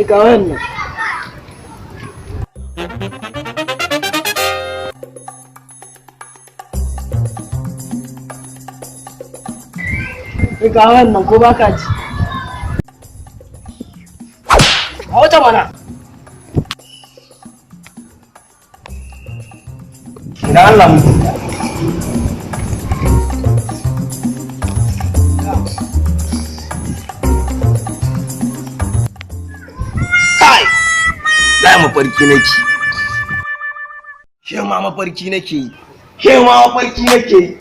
Ga wannan. Ga wannan ko baka ji? Wata mana. Ina Allah mu. Kai! Lai mafarki nake. Ke ma mafarki nake yi.